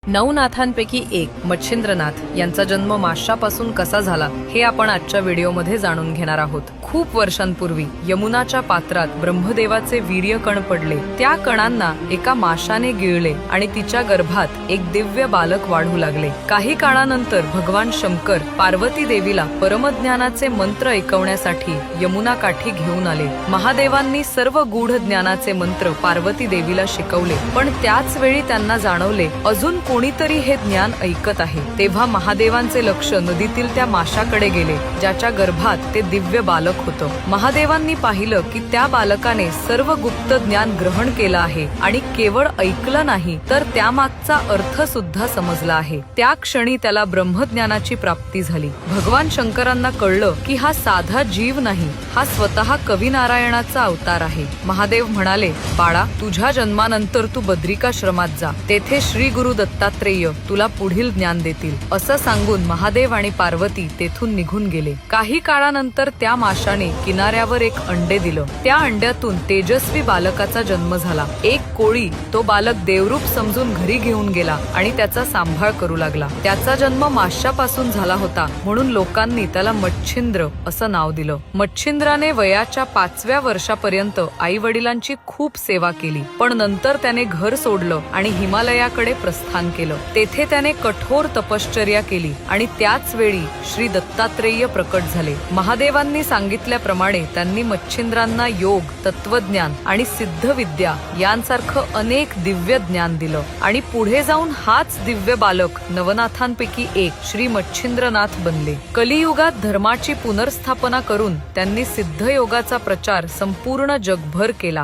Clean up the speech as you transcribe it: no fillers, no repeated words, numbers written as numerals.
9 नाथांपैकी एक मच्छिंद्रनाथ यांचा जन्म माशापासून कसा झाला हे आपण आजच्या व्हिडिओमध्ये जाणून घेणार आहोत। खूप वर्षांपूर्वी यमुनाच्या पात्रात ब्रह्मदेवाचे वीर्य कण पडले। त्या कणांना एका माशाने गिळले आणि तिच्या गर्भात एक दिव्य बालक वाढू लागले। काही काळानंतर भगवान शंकर पार्वती देवीला परमज्ञानाचे मंत्र ऐकवण्यासाठी यमुना काठी घेऊन आले। महादेवांनी सर्व गूढ ज्ञानाचे मंत्र पार्वती देवीला शिकवले, पण त्याच वेळी त्यांना जाणवले अजून कोणीतरी हे ज्ञान ऐकत आहे। तेव्हा महादेवांचे लक्ष नदीतील त्या माशाकडे गेले, ज्याच्या गर्भात ते दिव्य बालक होतं। महादेवांनी पाहिलं की त्या बालकाने सर्व गुप्त ज्ञान ग्रहण केलं आहे आणि केवळ ऐकलं नाही तर त्यामागचा अर्थ सुद्धा समजला आहे। त्या क्षणी त्याला ब्रह्मज्ञानाची प्राप्ती झाली। भगवान शंकरांना कळलं की हा साधा जीव नाही, हा स्वतः कवी नारायणाचा अवतार आहे। महादेव म्हणाले, बाळा, तुझ्या जन्मानंतर तू बद्रिकाश्रमात जा, तेथे श्री गुरु दत्तात्रेय तुला पुढील ज्ञान देतील। असं सांगून महादेव आणि पार्वती तेथून निघून गेले। काही काळानंतर त्या माशाने किनाऱ्यावर एक अंडे दिलं। त्या अंड्यातून तेजस्वी बालकाचा जन्म झाला। एक कोळी तो बालक देवरूप समजून घरी घेऊन गेला आणि त्याचा सांभाळ करू लागला। त्याचा जन्म माशापासून झाला होता, म्हणून लोकांनी त्याला मच्छिंद्र असं नाव दिलं। मच्छिंद्राने वयाच्या 5व्या वर्षापर्यंत आई वडिलांची खूप सेवा केली, पण नंतर त्याने घर सोडलं आणि हिमालयाकडे प्रस्थान केलं। तेथे त्याने कठोर तपश्चर्या केली आणि त्याच वेळी श्री दत्तात्रेय प्रकट झाले। महादेवांनी सांगितल्याप्रमाणे त्यांनी मच्छिंद्रांना योग, तत्वज्ञान आणि सिद्धविद्या यांसारखं अनेक दिव्य ज्ञान दिलं आणि पुढे जाऊन हाच दिव्य बालक नवनाथांपैकी एक श्री मच्छिंद्रनाथ बनले। कलियुगात धर्माची पुनर्स्थापना करून त्यांनी सिद्ध योगाचा प्रचार संपूर्ण जगभर केला।